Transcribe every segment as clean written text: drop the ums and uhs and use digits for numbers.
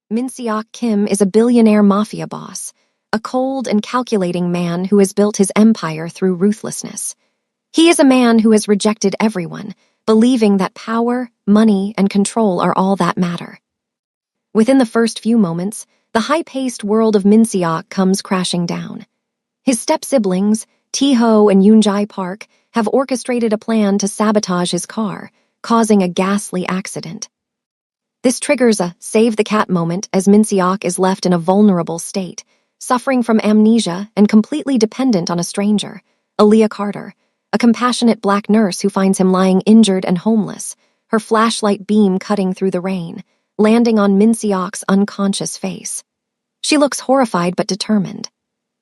Min-seok Kim is a billionaire mafia boss, a cold and calculating man who has built his empire through ruthlessness. He is a man who has rejected everyone, believing that power, money, and control are all that matter. Within the first few moments, the high-paced world of Min-seok comes crashing down. His step-siblings, Tae-ho and Yoon-jae Park, have orchestrated a plan to sabotage his car, causing a ghastly accident. This triggers a save-the-cat moment as Min-seok is left in a vulnerable state, suffering from amnesia and completely dependent on a stranger, Aaliyah Carter, a compassionate black nurse who finds him lying injured and homeless, her flashlight beam cutting through the rain, landing on Min-seok's unconscious face. She looks horrified but determined.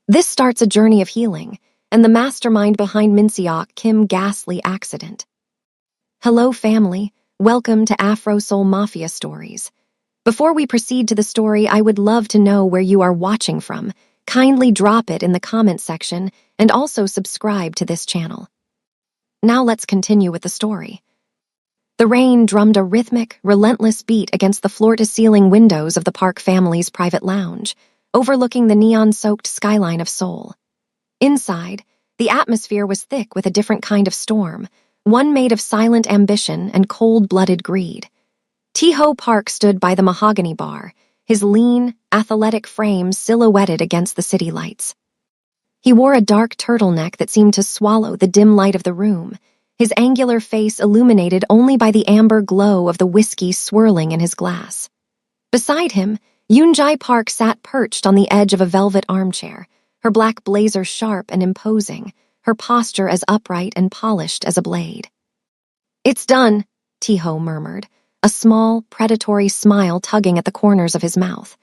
This starts a journey of healing, and the mastermind behind Min-seok Kim's ghastly accident. Hello, family. Welcome to Afro Soul Mafia Stories. Before we proceed to the story, I would love to know where you are watching from. Kindly drop it in the comment section and also subscribe to this channel. Now let's continue with the story. The rain drummed a rhythmic, relentless beat against the floor-to-ceiling windows of the Park family's private lounge, overlooking the neon-soaked skyline of Seoul. Inside, the atmosphere was thick with a different kind of storm, one made of silent ambition and cold-blooded greed. Tae-ho Park stood by the mahogany bar, his lean, athletic frame silhouetted against the city lights. He wore a dark turtleneck that seemed to swallow the dim light of the room, his angular face illuminated only by the amber glow of the whiskey swirling in his glass. Beside him, Yoon-jae Park sat perched on the edge of a velvet armchair, her black blazer sharp and imposing, her posture as upright and polished as a blade. "It's done," Tae-ho murmured, a small, predatory smile tugging at the corners of his mouth.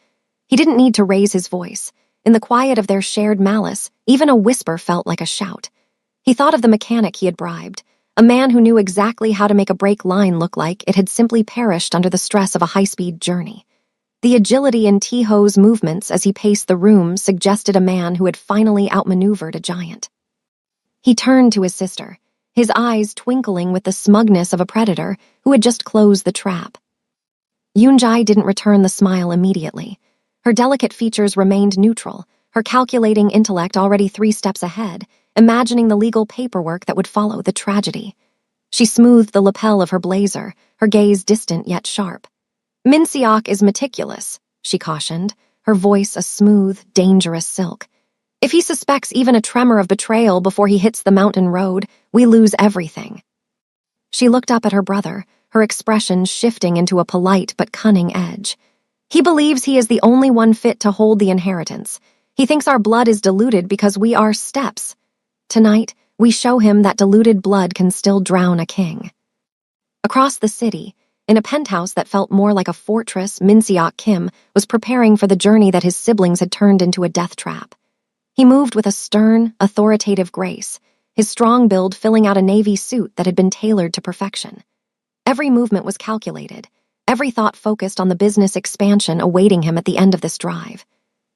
He didn't need to raise his voice. In the quiet of their shared malice, even a whisper felt like a shout. He thought of the mechanic he had bribed, a man who knew exactly how to make a brake line look like it had simply perished under the stress of a high-speed journey. The agility in Tae-ho's movements as he paced the room suggested a man who had finally outmaneuvered a giant. He turned to his sister, his eyes twinkling with the smugness of a predator who had just closed the trap. Yoon-jae didn't return the smile immediately. Her delicate features remained neutral, her calculating intellect already 3 steps ahead, imagining the legal paperwork that would follow the tragedy. She smoothed the lapel of her blazer, her gaze distant yet sharp. "Min-seok is meticulous," she cautioned, her voice a smooth, dangerous silk. "If he suspects even a tremor of betrayal before he hits the mountain road, we lose everything." She looked up at her brother, her expression shifting into a polite but cunning edge. "He believes he is the only one fit to hold the inheritance. He thinks our blood is diluted because we are steps. Tonight, we show him that diluted blood can still drown a king." Across the city, in a penthouse that felt more like a fortress, Min-seok Kim was preparing for the journey that his siblings had turned into a death trap. He moved with a stern, authoritative grace, his strong build filling out a navy suit that had been tailored to perfection. Every movement was calculated, every thought focused on the business expansion awaiting him at the end of this drive.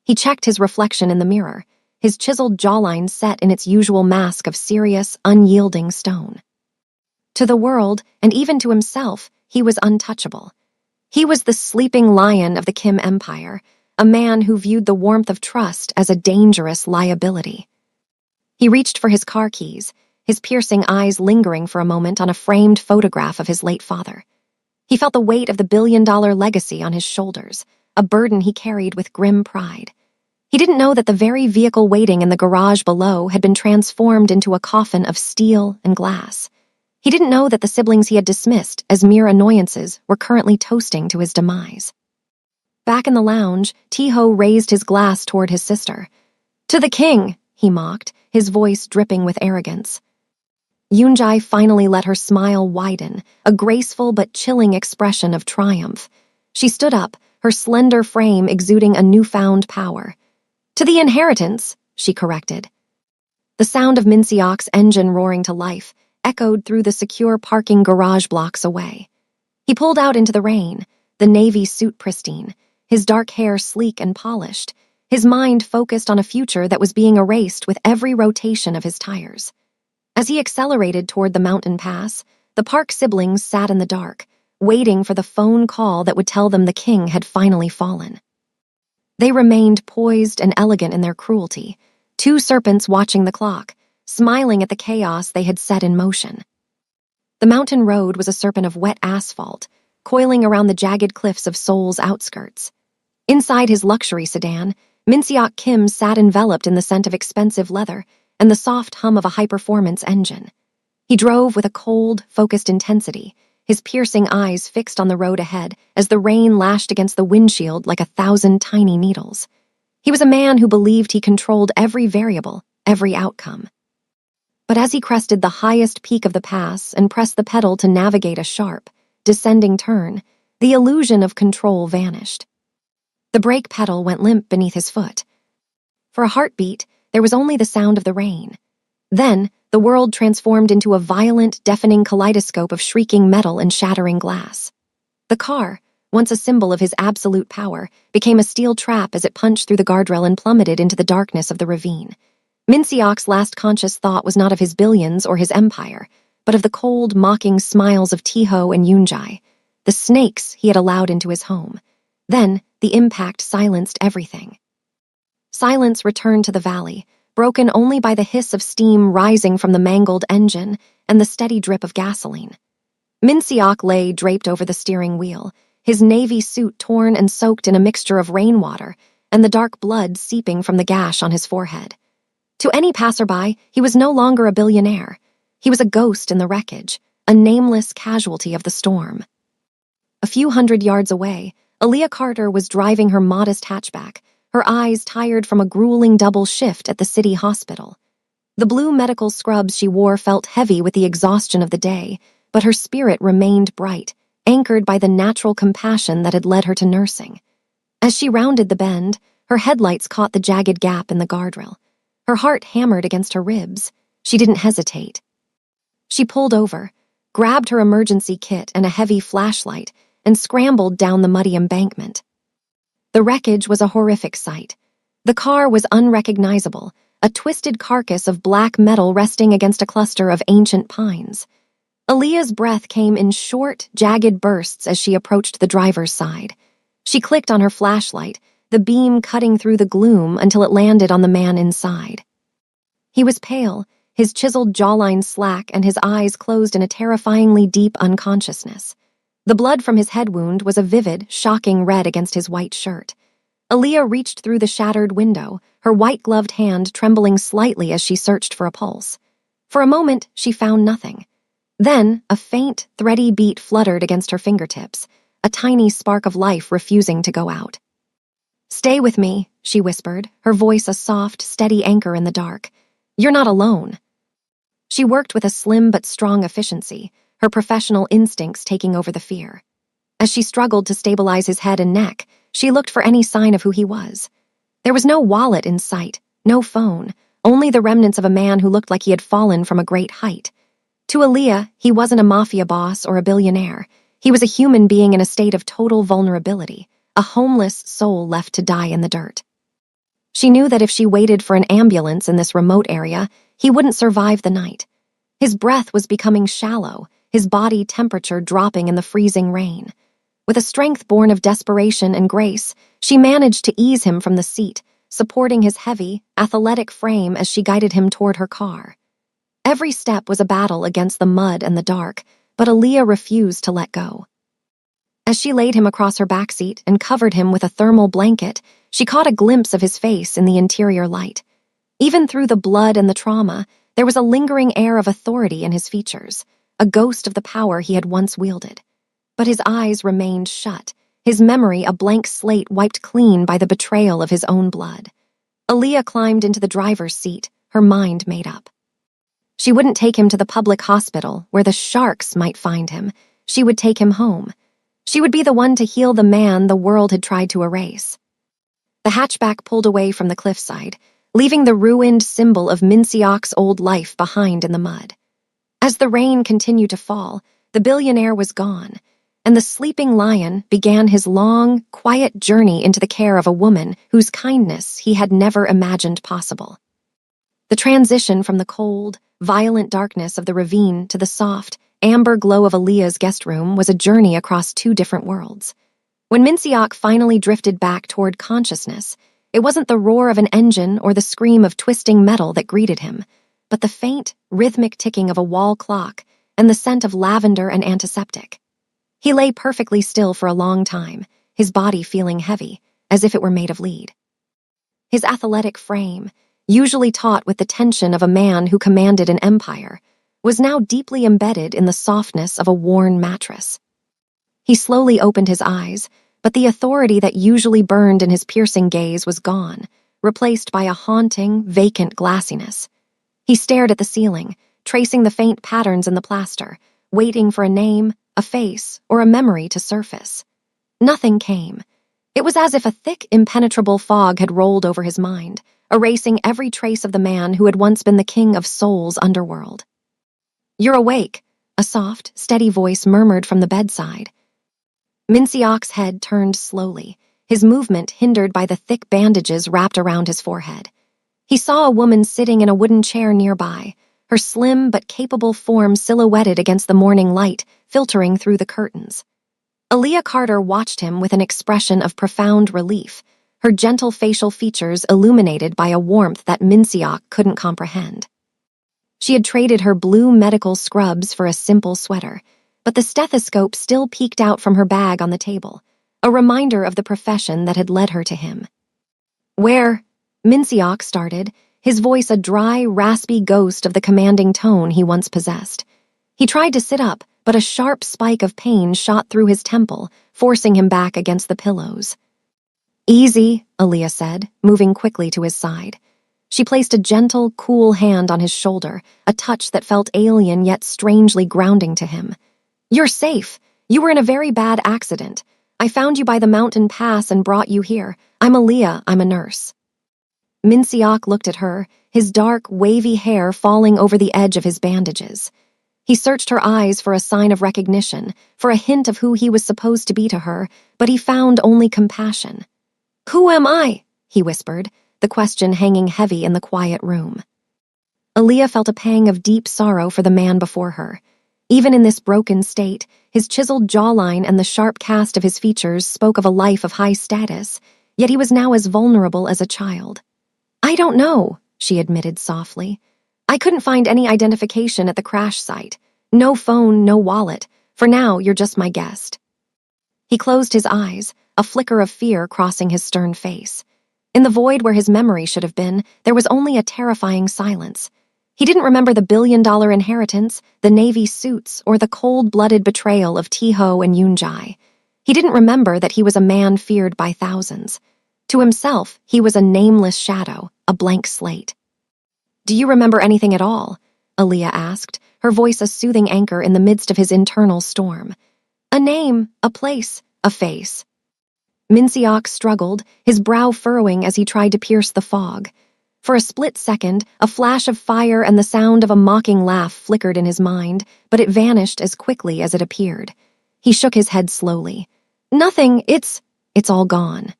He checked his reflection in the mirror, his chiseled jawline set in its usual mask of serious, unyielding stone. To the world, and even to himself, he was untouchable. He was the sleeping lion of the Kim Empire, a man who viewed the warmth of trust as a dangerous liability. He reached for his car keys, his piercing eyes lingering for a moment on a framed photograph of his late father. He felt the weight of the billion-dollar legacy on his shoulders, a burden he carried with grim pride. He didn't know that the very vehicle waiting in the garage below had been transformed into a coffin of steel and glass. He didn't know that the siblings he had dismissed as mere annoyances were currently toasting to his demise. Back in the lounge, Tae-ho raised his glass toward his sister. "To the king," he mocked, his voice dripping with arrogance. Yoon-jae finally let her smile widen, a graceful but chilling expression of triumph. She stood up, her slender frame exuding a newfound power. "To the inheritance," she corrected. The sound of Min-seok's engine roaring to life echoed through the secure parking garage blocks away. He pulled out into the rain, the navy suit pristine, his dark hair sleek and polished, his mind focused on a future that was being erased with every rotation of his tires. As he accelerated toward the mountain pass, the Park siblings sat in the dark, waiting for the phone call that would tell them the king had finally fallen. They remained poised and elegant in their cruelty, two serpents watching the clock, smiling at the chaos they had set in motion. The mountain road was a serpent of wet asphalt, coiling around the jagged cliffs of Seoul's outskirts. Inside his luxury sedan, Min-seok Kim sat enveloped in the scent of expensive leather and the soft hum of a high-performance engine. He drove with a cold, focused intensity, his piercing eyes fixed on the road ahead as the rain lashed against the windshield like 1,000 tiny needles. He was a man who believed he controlled every variable, every outcome. But as he crested the highest peak of the pass and pressed the pedal to navigate a sharp, descending turn, the illusion of control vanished. The brake pedal went limp beneath his foot. For a heartbeat, there was only the sound of the rain. Then, the world transformed into a violent, deafening kaleidoscope of shrieking metal and shattering glass. The car, once a symbol of his absolute power, became a steel trap as it punched through the guardrail and plummeted into the darkness of the ravine. Min-seok's last conscious thought was not of his billions or his empire, but of the cold, mocking smiles of Taeho and Yoonjae, the snakes he had allowed into his home. Then, the impact silenced everything. Silence returned to the valley, broken only by the hiss of steam rising from the mangled engine and the steady drip of gasoline. Min-seok lay draped over the steering wheel, his navy suit torn and soaked in a mixture of rainwater and the dark blood seeping from the gash on his forehead. To any passerby, he was no longer a billionaire. He was a ghost in the wreckage, a nameless casualty of the storm. A few hundred yards away, Aaliyah Carter was driving her modest hatchback, her eyes tired from a grueling double shift at the city hospital. The blue medical scrubs she wore felt heavy with the exhaustion of the day, but her spirit remained bright, anchored by the natural compassion that had led her to nursing. As she rounded the bend, her headlights caught the jagged gap in the guardrail. Her heart hammered against her ribs. She didn't hesitate. She pulled over, grabbed her emergency kit and a heavy flashlight, and scrambled down the muddy embankment. The wreckage was a horrific sight. The car was unrecognizable, a twisted carcass of black metal resting against a cluster of ancient pines. Aaliyah's breath came in short, jagged bursts as she approached the driver's side. She clicked on her flashlight, the beam cutting through the gloom until it landed on the man inside. He was pale, his chiseled jawline slack and his eyes closed in a terrifyingly deep unconsciousness. The blood from his head wound was a vivid, shocking red against his white shirt. Aaliyah reached through the shattered window, her white-gloved hand trembling slightly as she searched for a pulse. For a moment, she found nothing. Then, a faint, thready beat fluttered against her fingertips, a tiny spark of life refusing to go out. "Stay with me," she whispered, her voice a soft, steady anchor in the dark. "You're not alone." She worked with a slim but strong efficiency, her professional instincts taking over the fear. As she struggled to stabilize his head and neck, she looked for any sign of who he was. There was no wallet in sight, no phone, only the remnants of a man who looked like he had fallen from a great height. To Aaliyah, he wasn't a mafia boss or a billionaire. He was a human being in a state of total vulnerability, a homeless soul left to die in the dirt. She knew that if she waited for an ambulance in this remote area, he wouldn't survive the night. His breath was becoming shallow, his body temperature dropping in the freezing rain. With a strength born of desperation and grace, she managed to ease him from the seat, supporting his heavy, athletic frame as she guided him toward her car. Every step was a battle against the mud and the dark, but Aaliyah refused to let go. As she laid him across her backseat and covered him with a thermal blanket, she caught a glimpse of his face in the interior light. Even through the blood and the trauma, there was a lingering air of authority in his features, a ghost of the power he had once wielded. But his eyes remained shut, his memory a blank slate wiped clean by the betrayal of his own blood. Aaliyah climbed into the driver's seat, her mind made up. She wouldn't take him to the public hospital where the sharks might find him. She would take him home. She would be the one to heal the man the world had tried to erase. The hatchback pulled away from the cliffside, leaving the ruined symbol of Min-seok's old life behind in the mud. As the rain continued to fall, the billionaire was gone, and the sleeping lion began his long, quiet journey into the care of a woman whose kindness he had never imagined possible. The transition from the cold, violent darkness of the ravine to the soft, amber glow of Aaliyah's guest room was a journey across two different worlds. When Minsiok finally drifted back toward consciousness, it wasn't the roar of an engine or the scream of twisting metal that greeted him, but the faint, rhythmic ticking of a wall clock and the scent of lavender and antiseptic. He lay perfectly still for a long time, his body feeling heavy, as if it were made of lead. His athletic frame, usually taut with the tension of a man who commanded an empire, was now deeply embedded in the softness of a worn mattress. He slowly opened his eyes, but the authority that usually burned in his piercing gaze was gone, replaced by a haunting, vacant glassiness. He stared at the ceiling, tracing the faint patterns in the plaster, waiting for a name, a face, or a memory to surface. Nothing came. It was as if a thick, impenetrable fog had rolled over his mind, erasing every trace of the man who had once been the king of Seoul's underworld. "You're awake," a soft, steady voice murmured from the bedside. Minsiok's head turned slowly, his movement hindered by the thick bandages wrapped around his forehead. He saw a woman sitting in a wooden chair nearby, her slim but capable form silhouetted against the morning light filtering through the curtains. Aaliyah Carter watched him with an expression of profound relief, her gentle facial features illuminated by a warmth that Minsiok couldn't comprehend. She had traded her blue medical scrubs for a simple sweater, but the stethoscope still peeked out from her bag on the table, a reminder of the profession that had led her to him. "Where?" Minsiok started, his voice a dry, raspy ghost of the commanding tone he once possessed. He tried to sit up, but a sharp spike of pain shot through his temple, forcing him back against the pillows. "Easy," Aaliyah said, moving quickly to his side. She placed a gentle, cool hand on his shoulder, a touch that felt alien yet strangely grounding to him. "You're safe. You were in a very bad accident. I found you by the mountain pass and brought you here. I'm Aaliyah, I'm a nurse." Minsiok looked at her, his dark, wavy hair falling over the edge of his bandages. He searched her eyes for a sign of recognition, for a hint of who he was supposed to be to her, but he found only compassion. "Who am I?" he whispered, the question hanging heavy in the quiet room. Aaliyah felt a pang of deep sorrow for the man before her. Even in this broken state, his chiseled jawline and the sharp cast of his features spoke of a life of high status, yet he was now as vulnerable as a child. "I don't know," she admitted softly. "I couldn't find any identification at the crash site. No phone, no wallet. For now, you're just my guest." He closed his eyes, a flicker of fear crossing his stern face. In the void where his memory should have been, there was only a terrifying silence. He didn't remember the billion-dollar inheritance, the Navy suits, or the cold-blooded betrayal of T-Ho and Yoon-jae. He didn't remember that he was a man feared by thousands. To himself, he was a nameless shadow, a blank slate. "Do you remember anything at all?" Aaliyah asked, her voice a soothing anchor in the midst of his internal storm. "A name, a place, a face." Minsiok struggled, his brow furrowing as he tried to pierce the fog. For a split second, a flash of fire and the sound of a mocking laugh flickered in his mind, but it vanished as quickly as it appeared. He shook his head slowly. "Nothing, it's all gone."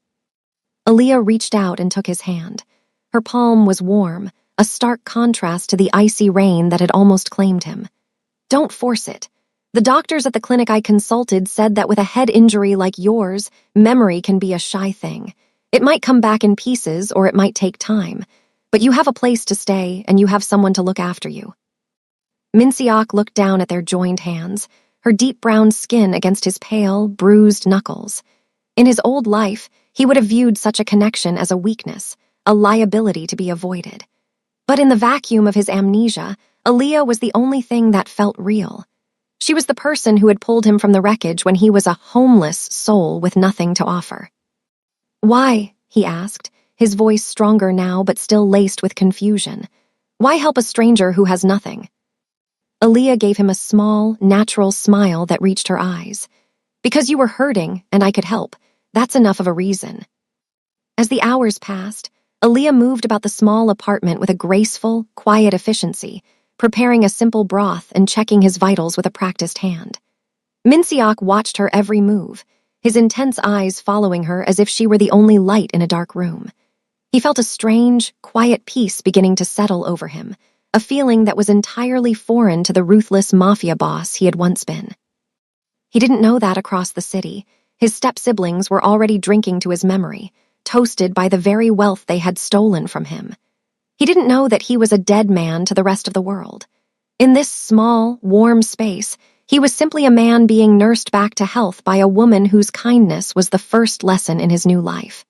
Aaliyah reached out and took his hand. Her palm was warm, a stark contrast to the icy rain that had almost claimed him. "Don't force it. The doctors at the clinic I consulted said that with a head injury like yours, memory can be a shy thing. It might come back in pieces or it might take time. But you have a place to stay and you have someone to look after you." Minsiok looked down at their joined hands, her deep brown skin against his pale, bruised knuckles. In his old life, he would have viewed such a connection as a weakness, a liability to be avoided. But in the vacuum of his amnesia, Aaliyah was the only thing that felt real. She was the person who had pulled him from the wreckage when he was a homeless soul with nothing to offer. "Why?" he asked, his voice stronger now but still laced with confusion. "Why help a stranger who has nothing?" Aaliyah gave him a small, natural smile that reached her eyes. "Because you were hurting and I could help. That's enough of a reason." As the hours passed, Aaliyah moved about the small apartment with a graceful, quiet efficiency, preparing a simple broth and checking his vitals with a practiced hand. Minsiok watched her every move, his intense eyes following her as if she were the only light in a dark room. He felt a strange, quiet peace beginning to settle over him, a feeling that was entirely foreign to the ruthless mafia boss he had once been. He didn't know that across the city, his step-siblings were already drinking to his memory, toasted by the very wealth they had stolen from him. He didn't know that he was a dead man to the rest of the world. In this small, warm space, he was simply a man being nursed back to health by a woman whose kindness was the first lesson in his new life.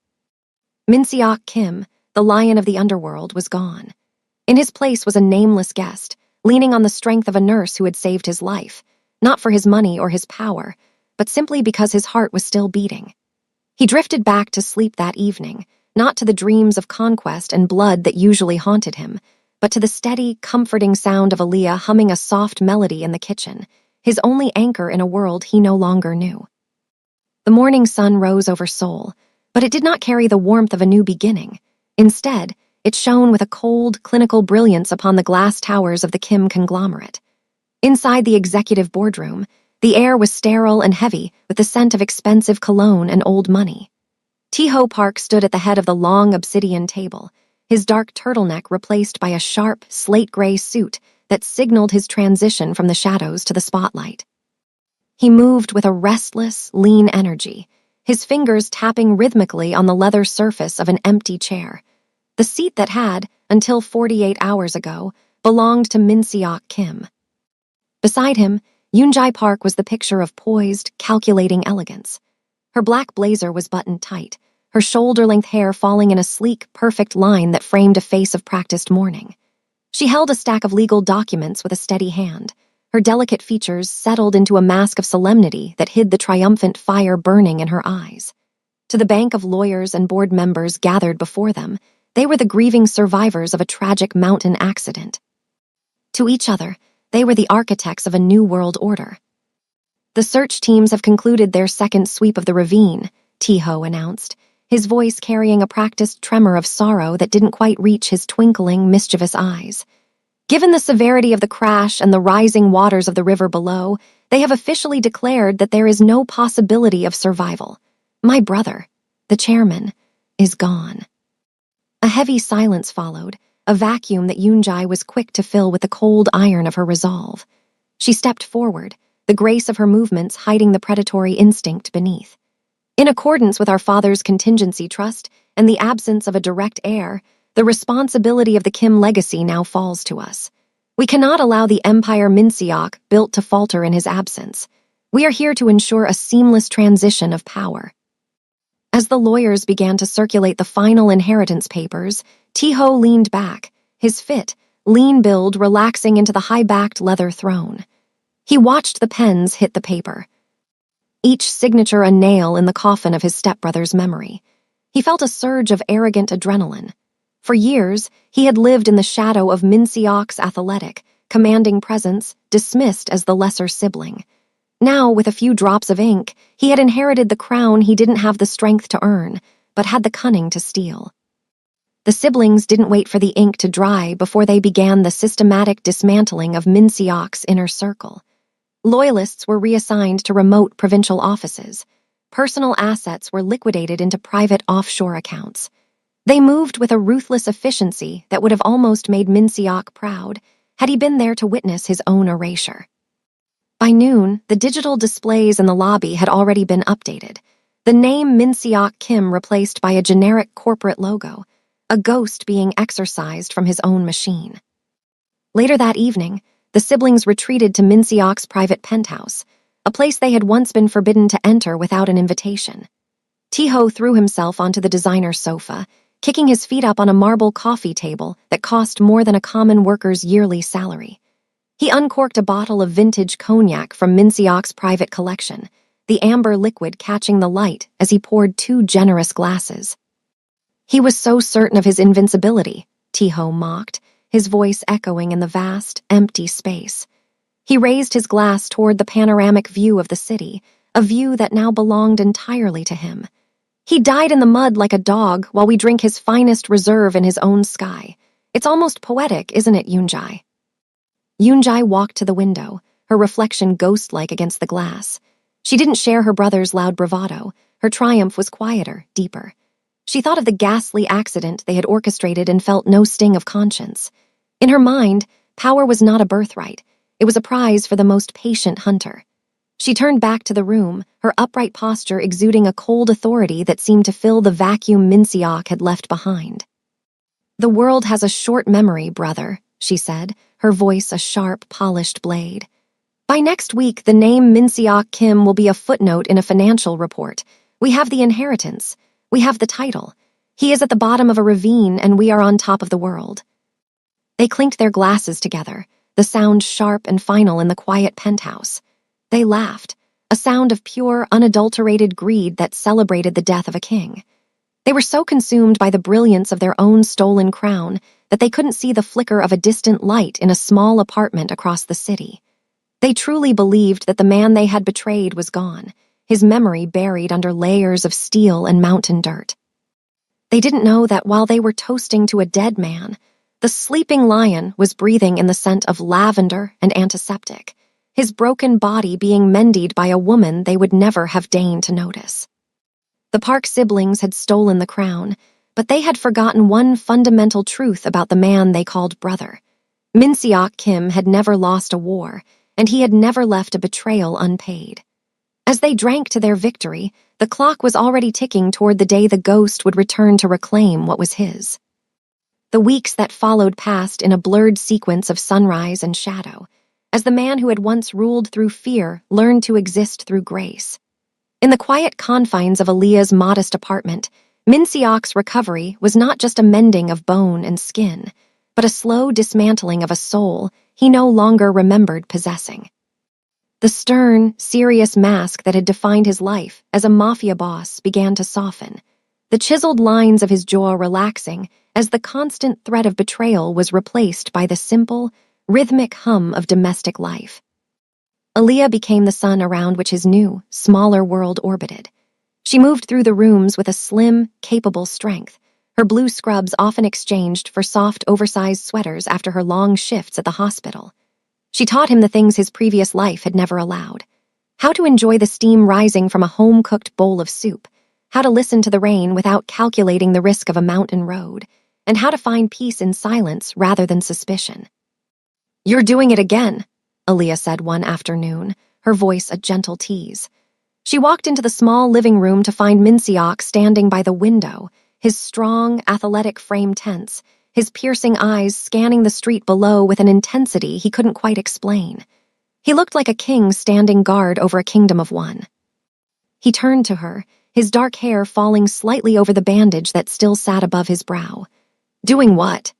Min-seok Kim, the lion of the underworld, was gone. In his place was a nameless guest, leaning on the strength of a nurse who had saved his life, not for his money or his power, but simply because his heart was still beating. He drifted back to sleep that evening, not to the dreams of conquest and blood that usually haunted him, but to the steady, comforting sound of Aaliyah humming a soft melody in the kitchen, his only anchor in a world he no longer knew. The morning sun rose over Seoul, but it did not carry the warmth of a new beginning. Instead, it shone with a cold, clinical brilliance upon the glass towers of the Kim conglomerate. Inside the executive boardroom, the air was sterile and heavy with the scent of expensive cologne and old money. Tae-ho Park stood at the head of the long obsidian table, his dark turtleneck replaced by a sharp, slate-gray suit that signaled his transition from the shadows to the spotlight. He moved with a restless, lean energy, his fingers tapping rhythmically on the leather surface of an empty chair. The seat that had, until 48 hours ago, belonged to Min-seok Kim. Beside him, Yoonjae Park was the picture of poised, calculating elegance. Her black blazer was buttoned tight, her shoulder-length hair falling in a sleek, perfect line that framed a face of practiced mourning. She held a stack of legal documents with a steady hand, her delicate features settled into a mask of solemnity that hid the triumphant fire burning in her eyes. To the bank of lawyers and board members gathered before them, they were the grieving survivors of a tragic mountain accident. To each other, they were the architects of a new world order. The search teams have concluded their second sweep of the ravine, Tae-ho announced, his voice carrying a practiced tremor of sorrow that didn't quite reach his twinkling, mischievous eyes. Given the severity of the crash and the rising waters of the river below, they have officially declared that there is no possibility of survival. My brother, the chairman, is gone. A heavy silence followed, a vacuum that Yoonjae was quick to fill with the cold iron of her resolve. She stepped forward, the grace of her movements hiding the predatory instinct beneath. In accordance with our father's contingency trust and the absence of a direct heir, the responsibility of the Kim legacy now falls to us. We cannot allow the empire Min-seok built to falter in his absence. We are here to ensure a seamless transition of power. As the lawyers began to circulate the final inheritance papers, Tae-ho leaned back, his fit, lean build relaxing into the high-backed leather throne. He watched the pens hit the paper, each signature a nail in the coffin of his stepbrother's memory. He felt a surge of arrogant adrenaline. For years, he had lived in the shadow of Min-seok's athletic, commanding presence, dismissed as the lesser sibling. Now, with a few drops of ink, he had inherited the crown he didn't have the strength to earn, but had the cunning to steal. The siblings didn't wait for the ink to dry before they began the systematic dismantling of Min-seok's inner circle. Loyalists were reassigned to remote provincial offices. Personal assets were liquidated into private offshore accounts. They moved with a ruthless efficiency that would have almost made Min-seok proud had he been there to witness his own erasure. By noon, the digital displays in the lobby had already been updated, the name Min-seok Kim replaced by a generic corporate logo, a ghost being exorcised from his own machine. Later that evening, the siblings retreated to Min-seok's private penthouse, a place they had once been forbidden to enter without an invitation. Tae-ho threw himself onto the designer sofa, kicking his feet up on a marble coffee table that cost more than a common worker's yearly salary. He uncorked a bottle of vintage cognac from Min-seok's private collection, the amber liquid catching the light as he poured 2 generous glasses. He was so certain of his invincibility, Tae-ho mocked, his voice echoing in the vast, empty space. He raised his glass toward the panoramic view of the city, a view that now belonged entirely to him. He died in the mud like a dog while we drink his finest reserve in his own sky. It's almost poetic, isn't it, Yoonjae? Yoonjae walked to the window, her reflection ghost-like against the glass. She didn't share her brother's loud bravado. Her triumph was quieter, deeper. She thought of the ghastly accident they had orchestrated and felt no sting of conscience. In her mind, power was not a birthright. It was a prize for the most patient hunter. She turned back to the room, her upright posture exuding a cold authority that seemed to fill the vacuum Minciok had left behind. "The world has a short memory, brother," she said, her voice a sharp, polished blade. "By next week, the name Minciok Kim will be a footnote in a financial report. We have the inheritance. We have the title. He is at the bottom of a ravine, and we are on top of the world." They clinked their glasses together, the sound sharp and final in the quiet penthouse. They laughed, a sound of pure, unadulterated greed that celebrated the death of a king. They were so consumed by the brilliance of their own stolen crown that they couldn't see the flicker of a distant light in a small apartment across the city. They truly believed that the man they had betrayed was gone, his memory buried under layers of steel and mountain dirt. They didn't know that while they were toasting to a dead man, the sleeping lion was breathing in the scent of lavender and antiseptic, his broken body being mended by a woman they would never have deigned to notice. The Park siblings had stolen the crown, but they had forgotten one fundamental truth about the man they called brother. Minciok Kim had never lost a war, and he had never left a betrayal unpaid. As they drank to their victory, the clock was already ticking toward the day the ghost would return to reclaim what was his. The weeks that followed passed in a blurred sequence of sunrise and shadow, as the man who had once ruled through fear learned to exist through grace. In the quiet confines of Aaliyah's modest apartment, Minciok's recovery was not just a mending of bone and skin, but a slow dismantling of a soul he no longer remembered possessing. The stern, serious mask that had defined his life as a mafia boss began to soften, the chiseled lines of his jaw relaxing as the constant threat of betrayal was replaced by the simple, rhythmic hum of domestic life. Aaliyah became the sun around which his new, smaller world orbited. She moved through the rooms with a slim, capable strength, her blue scrubs often exchanged for soft, oversized sweaters after her long shifts at the hospital. She taught him the things his previous life had never allowed: how to enjoy the steam rising from a home-cooked bowl of soup, how to listen to the rain without calculating the risk of a mountain road, and how to find peace in silence rather than suspicion. "You're doing it again," Aaliyah said one afternoon, her voice a gentle tease. She walked into the small living room to find Minciok standing by the window, his strong, athletic frame tense, his piercing eyes scanning the street below with an intensity he couldn't quite explain. He looked like a king standing guard over a kingdom of one. He turned to her, his dark hair falling slightly over the bandage that still sat above his brow. "Doing what?"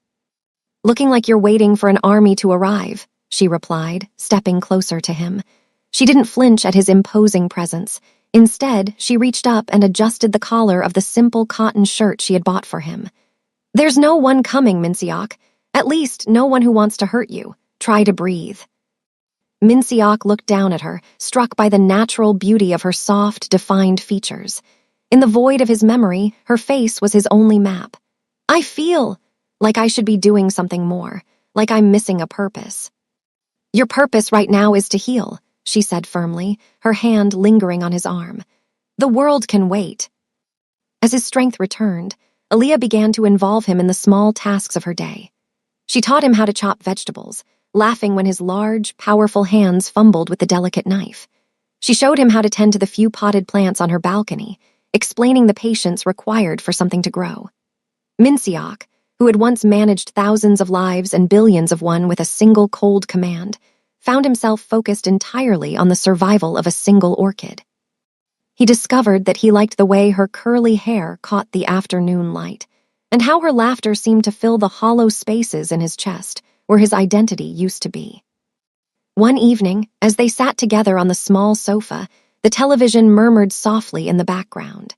"Looking like you're waiting for an army to arrive," she replied, stepping closer to him. She didn't flinch at his imposing presence. Instead, she reached up and adjusted the collar of the simple cotton shirt she had bought for him. "There's no one coming, Minciok. At least, no one who wants to hurt you. Try to breathe." Minciok looked down at her, struck by the natural beauty of her soft, defined features. In the void of his memory, her face was his only map. "I feel like I should be doing something more, like I'm missing a purpose." "Your purpose right now is to heal," she said firmly, her hand lingering on his arm. "The world can wait." As his strength returned, Aaliyah began to involve him in the small tasks of her day. She taught him how to chop vegetables, laughing when his large, powerful hands fumbled with the delicate knife. She showed him how to tend to the few potted plants on her balcony, explaining the patience required for something to grow. Minciok, who had once managed thousands of lives and billions of one with a single cold command, found himself focused entirely on the survival of a single orchid. He discovered that he liked the way her curly hair caught the afternoon light, and how her laughter seemed to fill the hollow spaces in his chest where his identity used to be. One evening, as they sat together on the small sofa, the television murmured softly in the background.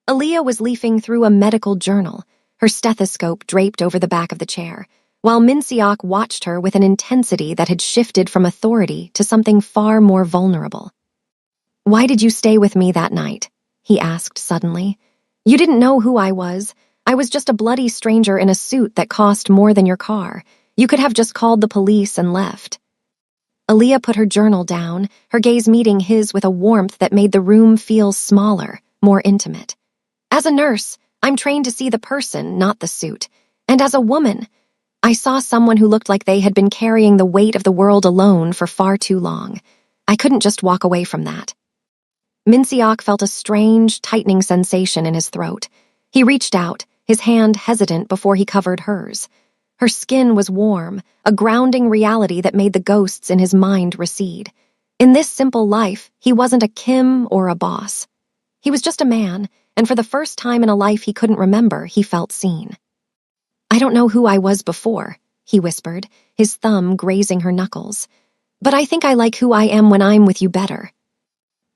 Aaliyah was leafing through a medical journal, her stethoscope draped over the back of the chair, while Minciok watched her with an intensity that had shifted from authority to something far more vulnerable. "Why did you stay with me that night?" he asked suddenly. "You didn't know who I was. I was just a bloody stranger in a suit that cost more than your car. You could have just called the police and left." Aaliyah put her journal down, her gaze meeting his with a warmth that made the room feel smaller, more intimate. "As a nurse, I'm trained to see the person, not the suit. And as a woman, I saw someone who looked like they had been carrying the weight of the world alone for far too long. I couldn't just walk away from that. Minsiok felt a strange, tightening sensation in his throat. He reached out, his hand hesitant before he covered hers. Her skin was warm, a grounding reality that made the ghosts in his mind recede. In this simple life, he wasn't a Kim or a boss. He was just a man, and for the first time in a life he couldn't remember, he felt seen. "I don't know who I was before," he whispered, his thumb grazing her knuckles. "But I think I like who I am when I'm with you better."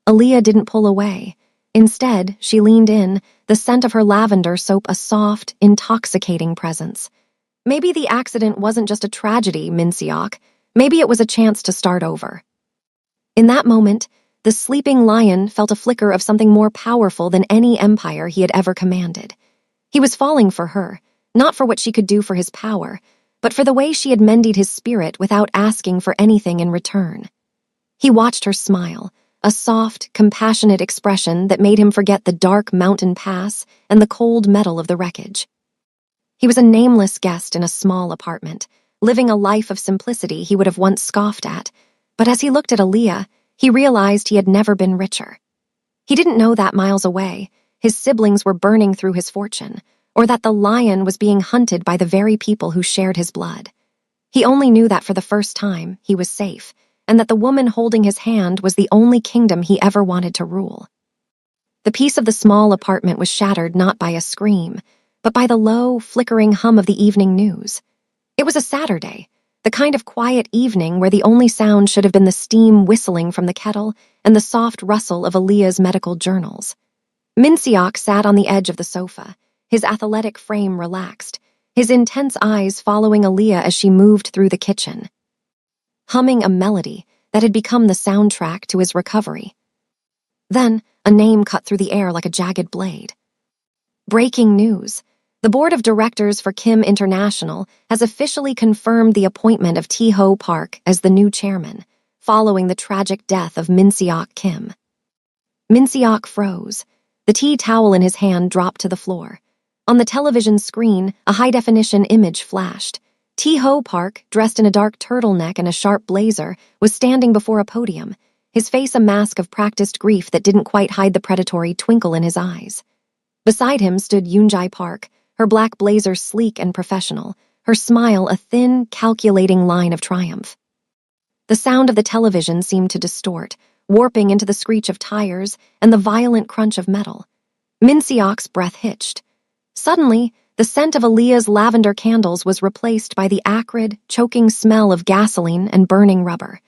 Aaliyah didn't pull away. Instead, she leaned in, the scent of her lavender soap a soft, intoxicating presence. Maybe the accident wasn't just a tragedy, Minsiok. Maybe it was a chance to start over. In that moment, the sleeping lion felt a flicker of something more powerful than any empire he had ever commanded. He was falling for her, not for what she could do for his power, but for the way she had mended his spirit without asking for anything in return. He watched her smile, a soft, compassionate expression that made him forget the dark mountain pass and the cold metal of the wreckage. He was a nameless guest in a small apartment, living a life of simplicity he would have once scoffed at, but as he looked at Aaliyah, he realized he had never been richer. He didn't know that miles away, his siblings were burning through his fortune, or that the lion was being hunted by the very people who shared his blood. He only knew that for the first time, he was safe, and that the woman holding his hand was the only kingdom he ever wanted to rule. The peace of the small apartment was shattered not by a scream, but by the low, flickering hum of the evening news. It was a Saturday, the kind of quiet evening where the only sound should have been the steam whistling from the kettle and the soft rustle of Aaliyah's medical journals. Minsiok sat on the edge of the sofa, his athletic frame relaxed, his intense eyes following Aaliyah as she moved through the kitchen, humming a melody that had become the soundtrack to his recovery. Then, a name cut through the air like a jagged blade. Breaking news. The board of directors for Kim International has officially confirmed the appointment of Tae-ho Park as the new chairman, following the tragic death of Minsiok Kim. Minsiok froze. The tea towel in his hand dropped to the floor. On the television screen, a high-definition image flashed. Tae-ho Park, dressed in a dark turtleneck and a sharp blazer, was standing before a podium, his face a mask of practiced grief that didn't quite hide the predatory twinkle in his eyes. Beside him stood Yoonjae Park, her black blazer sleek and professional, her smile a thin, calculating line of triumph. The sound of the television seemed to distort, warping into the screech of tires and the violent crunch of metal. Minsiok's breath hitched. Suddenly, the scent of Aaliyah's lavender candles was replaced by the acrid, choking smell of gasoline and burning rubber.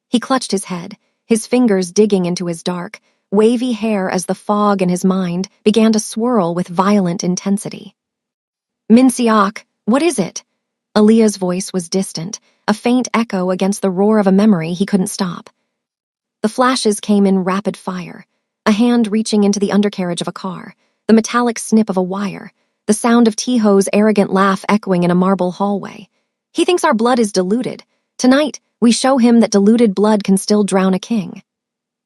He clutched his head, his fingers digging into his dark, wavy hair as the fog in his mind began to swirl with violent intensity. "Minsiok, what is it?" Aaliyah's voice was distant, a faint echo against the roar of a memory he couldn't stop. The flashes came in rapid fire, a hand reaching into the undercarriage of a car, the metallic snip of a wire, the sound of Tae-ho's arrogant laugh echoing in a marble hallway. "He thinks our blood is diluted. Tonight, we show him that diluted blood can still drown a king."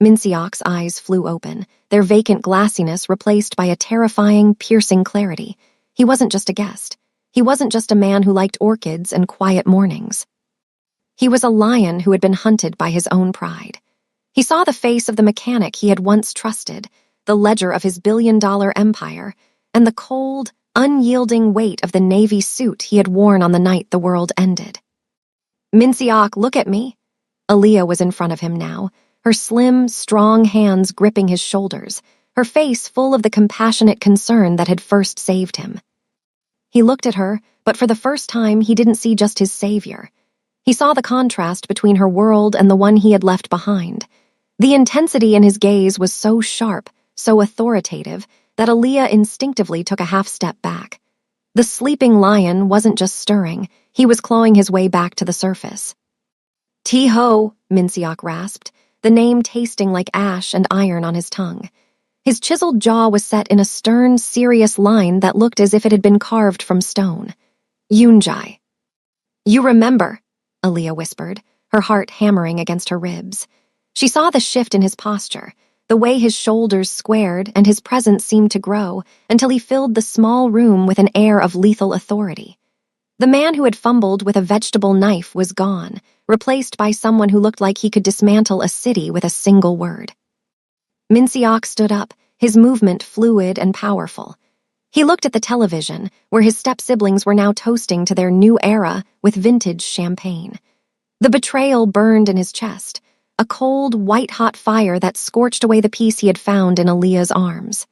Minsiok's eyes flew open, their vacant glassiness replaced by a terrifying, piercing clarity. He wasn't just a guest. He wasn't just a man who liked orchids and quiet mornings. He was a lion who had been hunted by his own pride. He saw the face of the mechanic he had once trusted, the ledger of his billion-dollar empire, and the cold, unyielding weight of the navy suit he had worn on the night the world ended. "Minsiok, look at me." Aaliyah was in front of him now, her slim, strong hands gripping his shoulders, her face full of the compassionate concern that had first saved him. He looked at her, but for the first time he didn't see just his savior. He saw the contrast between her world and the one he had left behind. The intensity in his gaze was so sharp, so authoritative, that Aaliyah instinctively took a half-step back. The sleeping lion wasn't just stirring, he was clawing his way back to the surface. "Tae-ho," Minsiok rasped, the name tasting like ash and iron on his tongue. His chiseled jaw was set in a stern, serious line that looked as if it had been carved from stone. "Yoonjae." "You remember," Aaliyah whispered, her heart hammering against her ribs. She saw the shift in his posture, the way his shoulders squared and his presence seemed to grow until he filled the small room with an air of lethal authority. The man who had fumbled with a vegetable knife was gone, replaced by someone who looked like he could dismantle a city with a single word. Minseok stood up, his movement fluid and powerful. He looked at the television, where his step-siblings were now toasting to their new era with vintage champagne. The betrayal burned in his chest, a cold, white-hot fire that scorched away the piece he had found in Aaliyah's arms.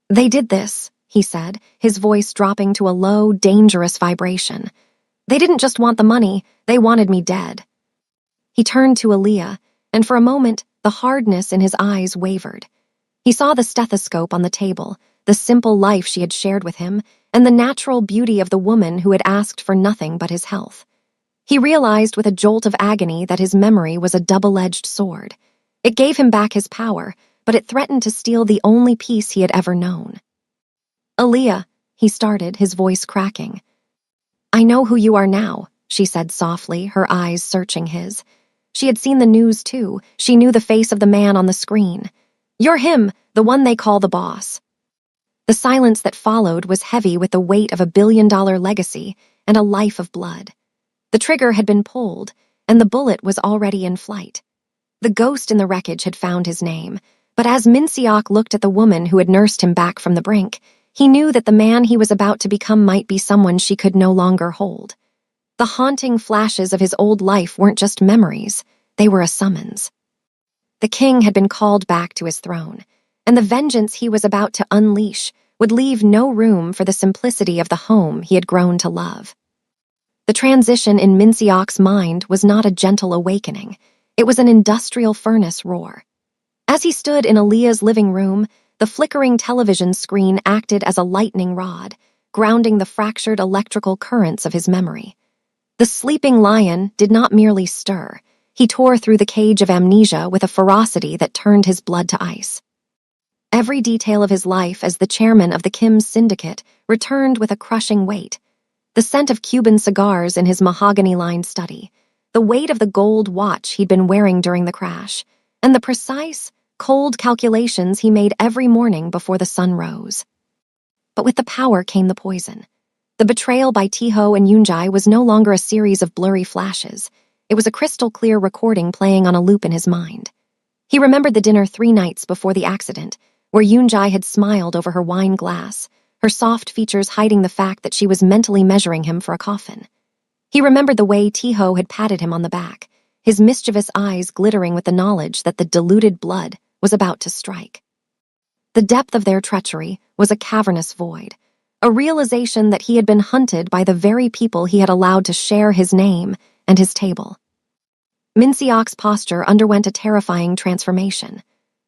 "They did this," he said, his voice dropping to a low, dangerous vibration. "They didn't just want the money, they wanted me dead." He turned to Aaliyah, and for a moment, the hardness in his eyes wavered. He saw the stethoscope on the table, the simple life she had shared with him, and the natural beauty of the woman who had asked for nothing but his health. He realized with a jolt of agony that his memory was a double-edged sword. It gave him back his power, but it threatened to steal the only peace he had ever known. "Aaliyah," he started, his voice cracking. "I know who you are now," she said softly, her eyes searching his. She had seen the news, too. She knew the face of the man on the screen. "You're him, the one they call the boss." The silence that followed was heavy with the weight of a billion-dollar legacy and a life of blood. The trigger had been pulled, and the bullet was already in flight. The ghost in the wreckage had found his name, but as Minseok looked at the woman who had nursed him back from the brink, he knew that the man he was about to become might be someone she could no longer hold. The haunting flashes of his old life weren't just memories, they were a summons. The king had been called back to his throne, and the vengeance he was about to unleash would leave no room for the simplicity of the home he had grown to love. The transition in Minseok's mind was not a gentle awakening, it was an industrial furnace roar. As he stood in Aaliyah's living room, the flickering television screen acted as a lightning rod, grounding the fractured electrical currents of his memory. The sleeping lion did not merely stir, he tore through the cage of amnesia with a ferocity that turned his blood to ice. Every detail of his life as the chairman of the Kim's syndicate returned with a crushing weight. The scent of Cuban cigars in his mahogany-lined study, the weight of the gold watch he'd been wearing during the crash, and the precise, cold calculations he made every morning before the sun rose. But with the power came the poison. The betrayal by Tiho and Yoonjae was no longer a series of blurry flashes. It was a crystal-clear recording playing on a loop in his mind. He remembered the dinner 3 nights before the accident, where Yoonjae had smiled over her wine glass, her soft features hiding the fact that she was mentally measuring him for a coffin. He remembered the way Tiho had patted him on the back, his mischievous eyes glittering with the knowledge that the diluted blood was about to strike. The depth of their treachery was a cavernous void, a realization that he had been hunted by the very people he had allowed to share his name and his table. Minseok's posture underwent a terrifying transformation.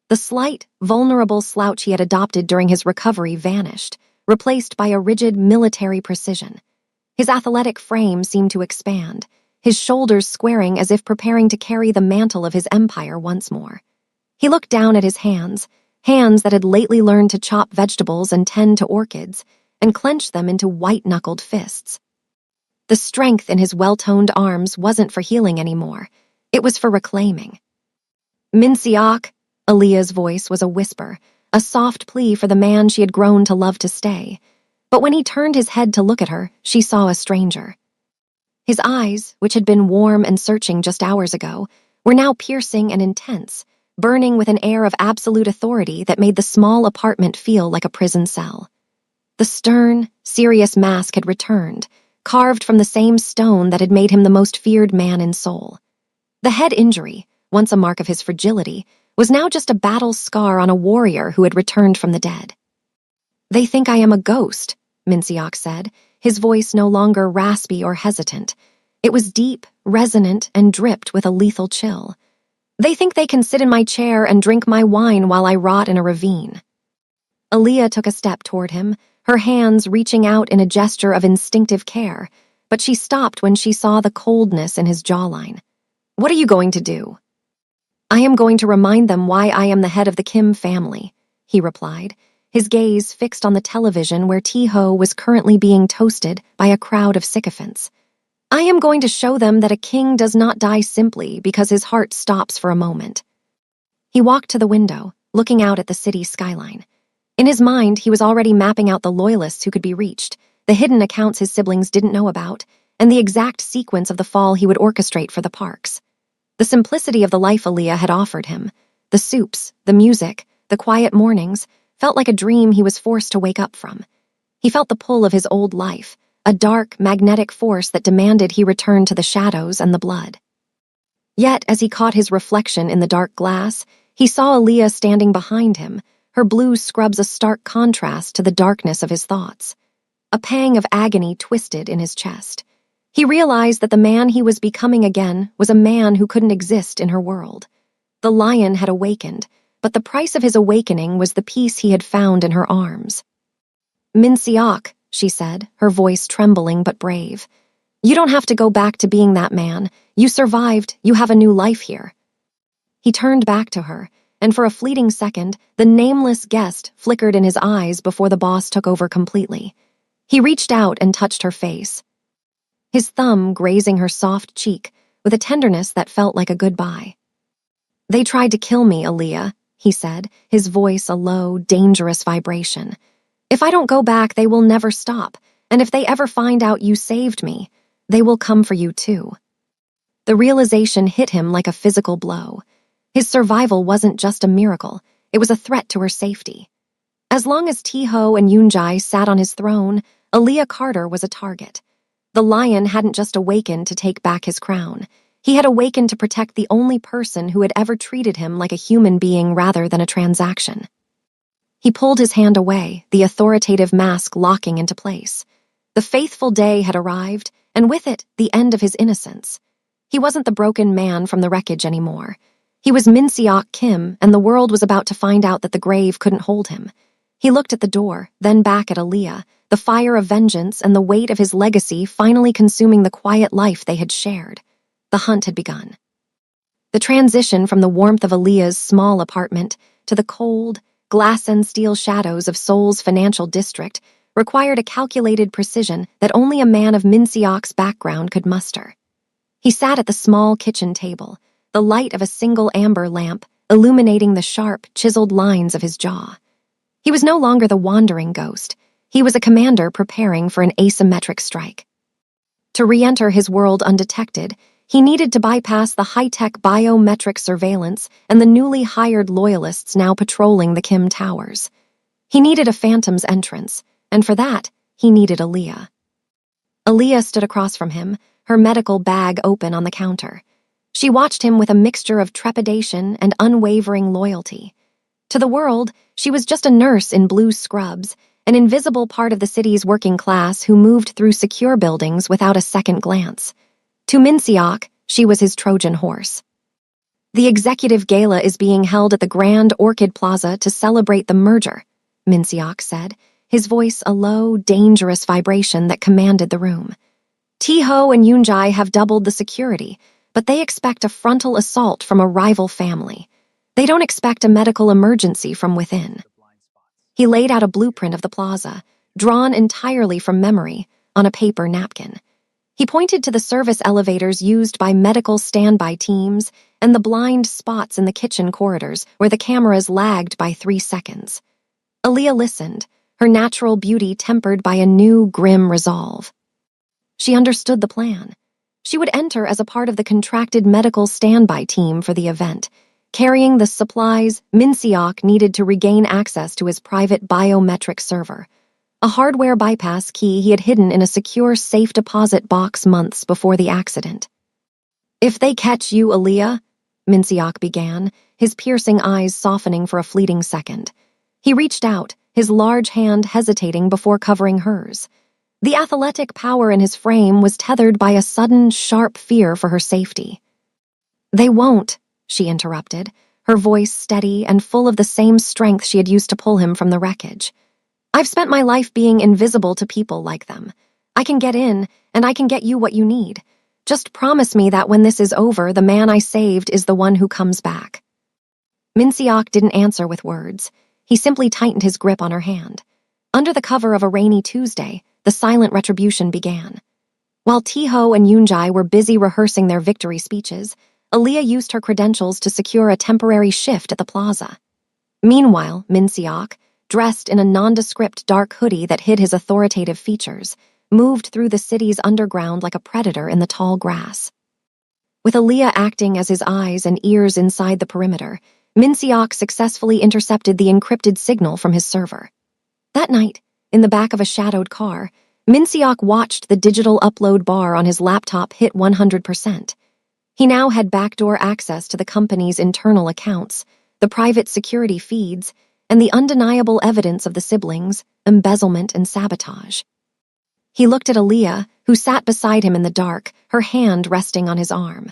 The slight, vulnerable slouch he had adopted during his recovery vanished, replaced by a rigid military precision. His athletic frame seemed to expand, his shoulders squaring as if preparing to carry the mantle of his empire once more. He looked down at his hands that had lately learned to chop vegetables and tend to orchids, and clenched them into white-knuckled fists. The strength in his well-toned arms wasn't for healing anymore. It was for reclaiming. "Minseok," Aaliyah's voice was a whisper, a soft plea for the man she had grown to love to stay. But when he turned his head to look at her, she saw a stranger. His eyes, which had been warm and searching just hours ago, were now piercing and intense, burning with an air of absolute authority that made the small apartment feel like a prison cell. The stern, serious mask had returned, carved from the same stone that had made him the most feared man in Seoul. The head injury, once a mark of his fragility, was now just a battle scar on a warrior who had returned from the dead. "They think I am a ghost," Minseok said, his voice no longer raspy or hesitant. It was deep, resonant, and dripped with a lethal chill. "They think they can sit in my chair and drink my wine while I rot in a ravine." Aaliyah took a step toward him, her hands reaching out in a gesture of instinctive care, but she stopped when she saw the coldness in his jawline. "What are you going to do?" "I am going to remind them why I am the head of the Kim family," he replied, his gaze fixed on the television where Tiho was currently being toasted by a crowd of sycophants. "I am going to show them that a king does not die simply because his heart stops for a moment." He walked to the window, looking out at the city skyline. In his mind, he was already mapping out the loyalists who could be reached, the hidden accounts his siblings didn't know about, and the exact sequence of the fall he would orchestrate for the parks. The simplicity of the life Aaliyah had offered him, the soups, the music, the quiet mornings, felt like a dream he was forced to wake up from. He felt the pull of his old life, a dark, magnetic force that demanded he return to the shadows and the blood. Yet, as he caught his reflection in the dark glass, he saw Aaliyah standing behind him, her blue scrubs a stark contrast to the darkness of his thoughts. A pang of agony twisted in his chest. He realized that the man he was becoming again was a man who couldn't exist in her world. The lion had awakened, but the price of his awakening was the peace he had found in her arms. "Minsiok," she said, her voice trembling but brave. "You don't have to go back to being that man. You survived. You have a new life here." He turned back to her, and for a fleeting second, the nameless guest flickered in his eyes before the boss took over completely. He reached out and touched her face, his thumb grazing her soft cheek with a tenderness that felt like a goodbye. "They tried to kill me, Aaliyah," he said, his voice a low, dangerous vibration. "If I don't go back, they will never stop, and if they ever find out you saved me, they will come for you too." The realization hit him like a physical blow. His survival wasn't just a miracle, it was a threat to her safety. As long as T-Ho and Yoonjae sat on his throne, Aaliyah Carter was a target. The lion hadn't just awakened to take back his crown. He had awakened to protect the only person who had ever treated him like a human being rather than a transaction. He pulled his hand away, the authoritative mask locking into place. The faithful day had arrived, and with it, the end of his innocence. He wasn't the broken man from the wreckage anymore. He was Minsiok Kim, and the world was about to find out that the grave couldn't hold him. He looked at the door, then back at Aaliyah, the fire of vengeance and the weight of his legacy finally consuming the quiet life they had shared. The hunt had begun. The transition from the warmth of Aaliyah's small apartment to the cold, glass and steel shadows of Seoul's financial district required a calculated precision that only a man of Minsiok's background could muster. He sat at the small kitchen table, the light of a single amber lamp illuminating the sharp, chiseled lines of his jaw. He was no longer the wandering ghost. He was a commander preparing for an asymmetric strike. To re-enter his world undetected, he needed to bypass the high-tech biometric surveillance and the newly hired loyalists now patrolling the Kim Towers. He needed a phantom's entrance, and for that, he needed Aaliyah. Aaliyah stood across from him, her medical bag open on the counter. She watched him with a mixture of trepidation and unwavering loyalty. To the world, she was just a nurse in blue scrubs, an invisible part of the city's working class who moved through secure buildings without a second glance. To Minsiok, she was his Trojan horse. "The executive gala is being held at the Grand Orchid Plaza to celebrate the merger," Minsiok said, his voice a low, dangerous vibration that commanded the room. "T-Ho and Yoonjae have doubled the security, but they expect a frontal assault from a rival family. They don't expect a medical emergency from within." He laid out a blueprint of the plaza, drawn entirely from memory, on a paper napkin. He pointed to the service elevators used by medical standby teams and the blind spots in the kitchen corridors where the cameras lagged by 3 seconds. Aaliyah listened, her natural beauty tempered by a new, grim resolve. She understood the plan. She would enter as a part of the contracted medical standby team for the event, carrying the supplies Minsiok needed to regain access to his private biometric server, a hardware bypass key he had hidden in a secure safe deposit box months before the accident. "If they catch you, Aaliyah," Minsiok began, his piercing eyes softening for a fleeting second. He reached out, his large hand hesitating before covering hers. The athletic power in his frame was tethered by a sudden, sharp fear for her safety. "They won't," she interrupted, her voice steady and full of the same strength she had used to pull him from the wreckage. "I've spent my life being invisible to people like them. I can get in, and I can get you what you need. Just promise me that when this is over, the man I saved is the one who comes back." Minsiok didn't answer with words. He simply tightened his grip on her hand. Under the cover of a rainy Tuesday, the silent retribution began. While T-Ho and Yoonjae were busy rehearsing their victory speeches, Aaliyah used her credentials to secure a temporary shift at the plaza. Meanwhile, Minsiok, dressed in a nondescript dark hoodie that hid his authoritative features, moved through the city's underground like a predator in the tall grass. With Aaliyah acting as his eyes and ears inside the perimeter, Minseok successfully intercepted the encrypted signal from his server. That night, in the back of a shadowed car, Minseok watched the digital upload bar on his laptop hit 100%. He now had backdoor access to the company's internal accounts, the private security feeds, and the undeniable evidence of the siblings' embezzlement and sabotage. He looked at Aaliyah, who sat beside him in the dark, her hand resting on his arm.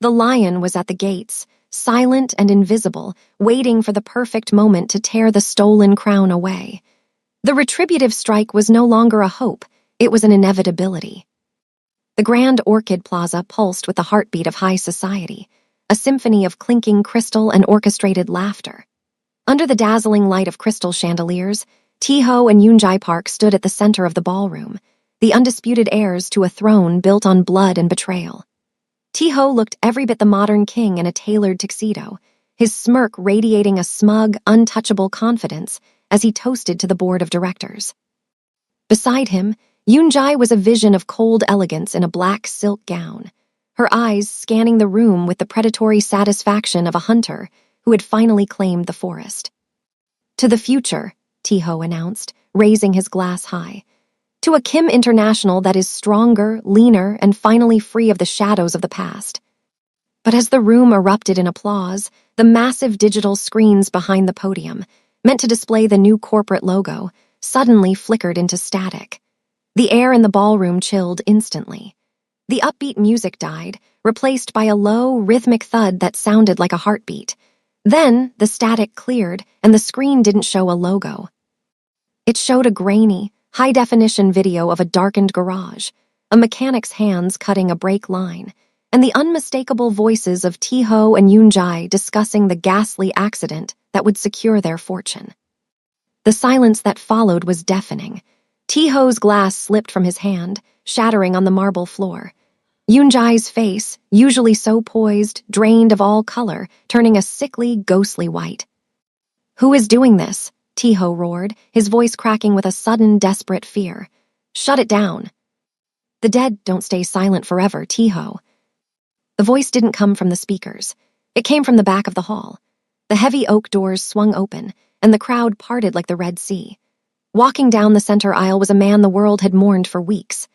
The lion was at the gates, silent and invisible, waiting for the perfect moment to tear the stolen crown away. The retributive strike was no longer a hope, it was an inevitability. The Grand Orchid Plaza pulsed with the heartbeat of high society, a symphony of clinking crystal and orchestrated laughter. Under the dazzling light of crystal chandeliers, Taeho and Yoonjae Park stood at the center of the ballroom, the undisputed heirs to a throne built on blood and betrayal. Taeho looked every bit the modern king in a tailored tuxedo, his smirk radiating a smug, untouchable confidence as he toasted to the board of directors. Beside him, Yoonjae was a vision of cold elegance in a black silk gown, her eyes scanning the room with the predatory satisfaction of a hunter who had finally claimed the forest. "To the future," Taeho announced, raising his glass high. "To a Kim International that is stronger, leaner, and finally free of the shadows of the past." But as the room erupted in applause, the massive digital screens behind the podium, meant to display the new corporate logo, suddenly flickered into static. The air in the ballroom chilled instantly. The upbeat music died, replaced by a low, rhythmic thud that sounded like a heartbeat. Then, the static cleared, and the screen didn't show a logo. It showed a grainy, high-definition video of a darkened garage, a mechanic's hands cutting a brake line, and the unmistakable voices of Taeho and Yoonjae discussing the ghastly accident that would secure their fortune. The silence that followed was deafening. Taeho's glass slipped from his hand, shattering on the marble floor. Yoonjae's face, usually so poised, drained of all color, turning a sickly, ghostly white. "Who is doing this?" Taeho roared, his voice cracking with a sudden, desperate fear. "Shut it down." "The dead don't stay silent forever, Taeho." The voice didn't come from the speakers. It came from the back of the hall. The heavy oak doors swung open, and the crowd parted like the Red Sea. Walking down the center aisle was a man the world had mourned for weeks.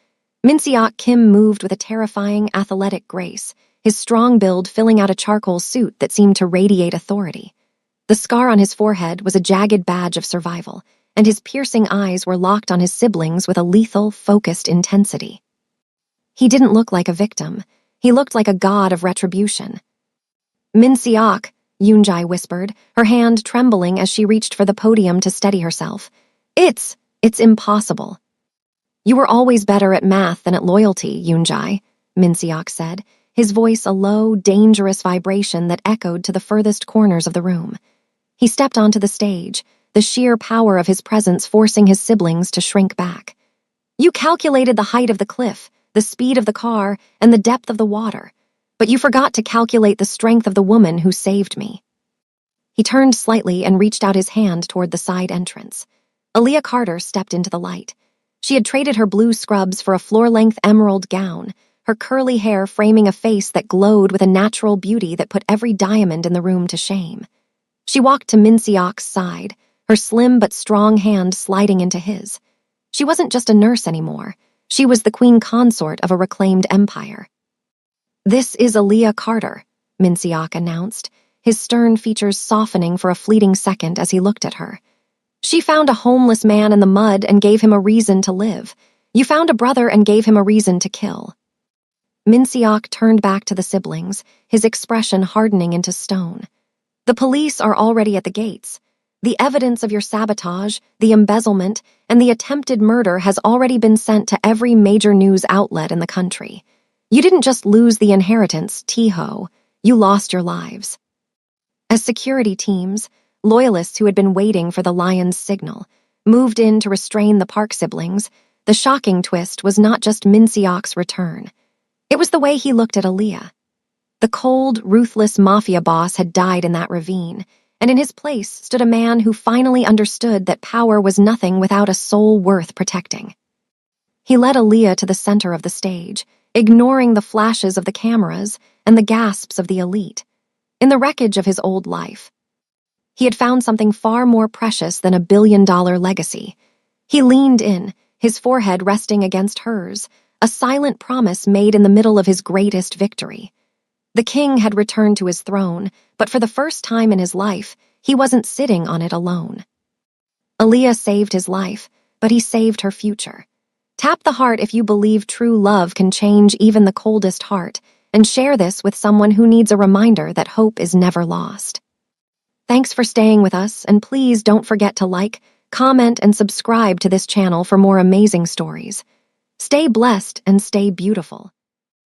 Minseok Kim moved with a terrifying, athletic grace, his strong build filling out a charcoal suit that seemed to radiate authority. The scar on his forehead was a jagged badge of survival, and his piercing eyes were locked on his siblings with a lethal, focused intensity. He didn't look like a victim. He looked like a god of retribution. "Minseok," Yoonjae whispered, her hand trembling as she reached for the podium to steady herself. It's impossible." "You were always better at math than at loyalty, Yoonjae," Minseok said, his voice a low, dangerous vibration that echoed to the furthest corners of the room. He stepped onto the stage, the sheer power of his presence forcing his siblings to shrink back. "You calculated the height of the cliff, the speed of the car, and the depth of the water, but you forgot to calculate the strength of the woman who saved me." He turned slightly and reached out his hand toward the side entrance. Aaliyah Carter stepped into the light. She had traded her blue scrubs for a floor-length emerald gown, her curly hair framing a face that glowed with a natural beauty that put every diamond in the room to shame. She walked to Minseok's side, her slim but strong hand sliding into his. She wasn't just a nurse anymore. She was the queen consort of a reclaimed empire. "This is Aaliyah Carter," Minseok announced, his stern features softening for a fleeting second as he looked at her. "She found a homeless man in the mud and gave him a reason to live. You found a brother and gave him a reason to kill." Minseok turned back to the siblings, his expression hardening into stone. "The police are already at the gates. The evidence of your sabotage, the embezzlement, and the attempted murder has already been sent to every major news outlet in the country. You didn't just lose the inheritance, Taeho. You lost your lives." As security teams, loyalists who had been waiting for the lion's signal, moved in to restrain the Park siblings, the shocking twist was not just Minseok's return. It was the way he looked at Aaliyah. The cold, ruthless mafia boss had died in that ravine, and in his place stood a man who finally understood that power was nothing without a soul worth protecting. He led Aaliyah to the center of the stage, ignoring the flashes of the cameras and the gasps of the elite. In the wreckage of his old life, he had found something far more precious than a billion-dollar legacy. He leaned in, his forehead resting against hers, a silent promise made in the middle of his greatest victory. The king had returned to his throne, but for the first time in his life, he wasn't sitting on it alone. Aaliyah saved his life, but he saved her future. Tap the heart if you believe true love can change even the coldest heart, and share this with someone who needs a reminder that hope is never lost. Thanks for staying with us, and please don't forget to like, comment, and subscribe to this channel for more amazing stories. Stay blessed and stay beautiful.